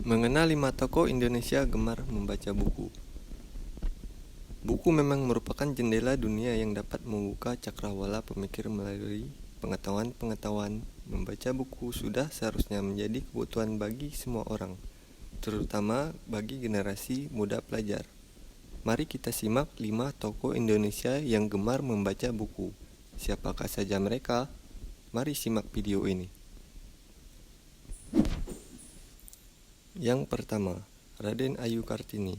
Mengenal 5 tokoh Indonesia gemar membaca buku. Buku memang merupakan jendela dunia yang dapat membuka cakrawala pemikir melalui pengetahuan-pengetahuan. Membaca buku sudah seharusnya menjadi kebutuhan bagi semua orang, terutama bagi generasi muda pelajar. Mari kita simak 5 tokoh Indonesia yang gemar membaca buku. Siapakah saja mereka? Mari simak video ini. Yang pertama, Raden Ayu Kartini.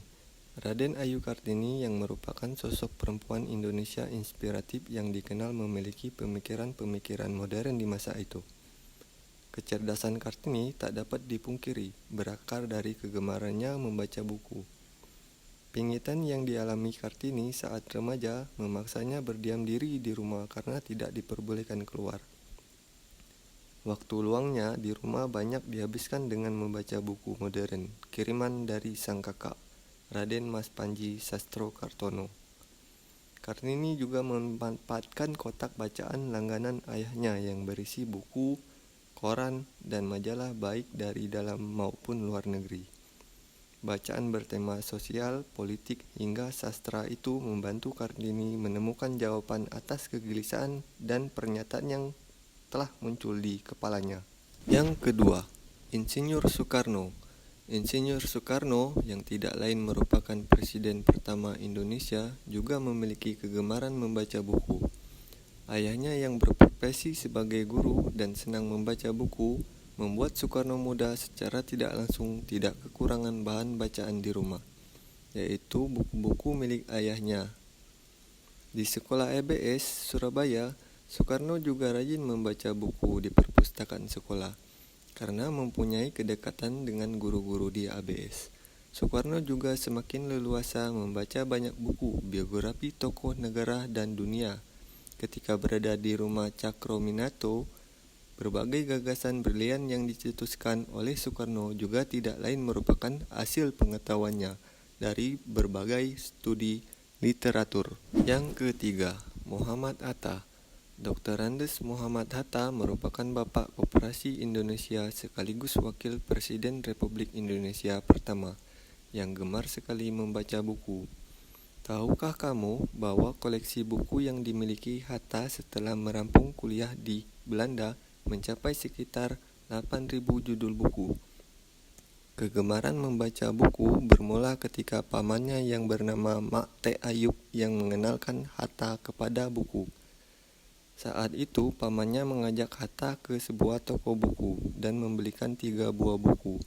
Raden Ayu Kartini yang merupakan sosok perempuan Indonesia inspiratif yang dikenal memiliki pemikiran-pemikiran modern di masa itu. Kecerdasan Kartini tak dapat dipungkiri, berakar dari kegemarannya membaca buku. Pingitan yang dialami Kartini saat remaja memaksanya berdiam diri di rumah karena tidak diperbolehkan keluar. Waktu luangnya di rumah banyak dihabiskan dengan membaca buku modern, kiriman dari sang kakak, Raden Mas Panji Sastrokartono. Kartini juga memanfaatkan kotak bacaan langganan ayahnya yang berisi buku, koran, dan majalah baik dari dalam maupun luar negeri. Bacaan bertema sosial, politik, hingga sastra itu membantu Kartini menemukan jawaban atas kegelisahan dan pernyataan yang telah muncul di kepalanya. Yang kedua, Insinyur Soekarno. Insinyur Soekarno yang tidak lain merupakan presiden pertama Indonesia juga memiliki kegemaran membaca buku. Ayahnya yang berprofesi sebagai guru dan senang membaca buku membuat Soekarno muda secara tidak langsung tidak kekurangan bahan bacaan di rumah, yaitu buku-buku milik ayahnya. Di sekolah EBS Surabaya, Soekarno juga rajin membaca buku di perpustakaan sekolah karena mempunyai kedekatan dengan guru-guru di ABS. Soekarno juga semakin leluasa membaca banyak buku biografi tokoh negara dan dunia. Ketika berada di rumah Cakrominato, berbagai gagasan brilian yang dicetuskan oleh Soekarno juga tidak lain merupakan hasil pengetahuannya dari berbagai studi literatur. Yang ketiga, Muhammad Hatta. Dr. Andes Muhammad Hatta merupakan Bapak Koperasi Indonesia sekaligus Wakil Presiden Republik Indonesia pertama yang gemar sekali membaca buku. Tahukah kamu bahwa koleksi buku yang dimiliki Hatta setelah merampung kuliah di Belanda mencapai sekitar 8.000 judul buku? Kegemaran membaca buku bermula ketika pamannya yang bernama Mak T. Ayub yang mengenalkan Hatta kepada buku. Saat itu pamannya mengajak Hatta ke sebuah toko buku dan membelikan 3 buah buku.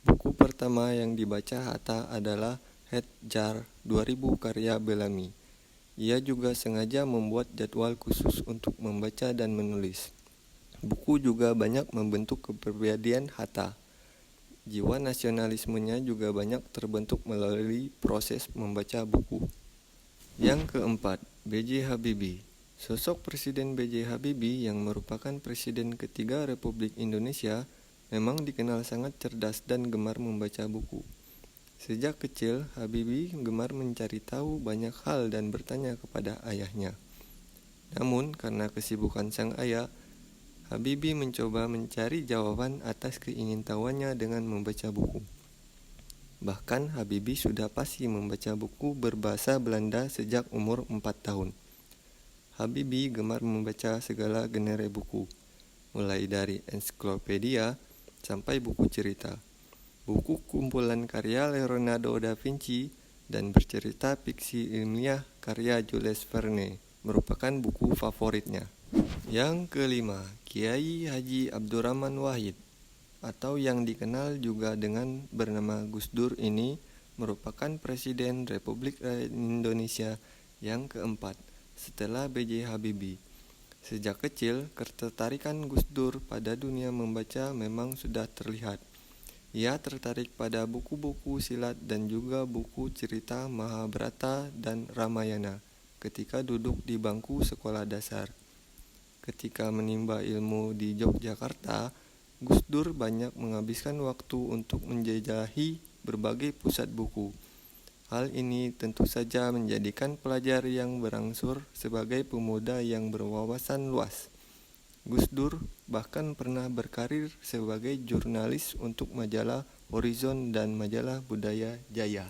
Buku pertama yang dibaca Hatta adalah Hadjar 2000 karya Bellamy. Ia juga sengaja membuat jadwal khusus untuk membaca dan menulis. Buku juga banyak membentuk kepribadian Hatta. Jiwa nasionalismenya juga banyak terbentuk melalui proses membaca buku. Yang keempat, B.J. Habibie. Sosok Presiden B.J. Habibie yang merupakan Presiden ketiga Republik Indonesia memang dikenal sangat cerdas dan gemar membaca buku. Sejak kecil, Habibie gemar mencari tahu banyak hal dan bertanya kepada ayahnya. Namun, karena kesibukan sang ayah, Habibie mencoba mencari jawaban atas keingintahuannya dengan membaca buku. Bahkan, Habibie sudah fasih membaca buku berbahasa Belanda sejak umur 4 tahun. Habibie gemar membaca segala genre buku, mulai dari ensiklopedia sampai buku cerita, buku kumpulan karya Leonardo da Vinci, dan bercerita fiksi ilmiah karya Jules Verne merupakan buku favoritnya. Yang kelima, Kiai Haji Abdurrahman Wahid, atau yang dikenal juga dengan bernama Gus Dur ini, merupakan Presiden Republik Indonesia yang keempat setelah B.J. Habibie. Sejak kecil, ketertarikan Gus Dur pada dunia membaca memang sudah terlihat. Ia tertarik pada buku-buku silat dan juga buku cerita Mahabharata dan Ramayana ketika duduk di bangku sekolah dasar. Ketika menimba ilmu di Yogyakarta, Gus Dur banyak menghabiskan waktu untuk menjelajahi berbagai pusat buku. Hal ini tentu saja menjadikan pelajar yang berangsur sebagai pemuda yang berwawasan luas. Gus Dur bahkan pernah berkarir sebagai jurnalis untuk majalah Horizon dan majalah Budaya Jaya.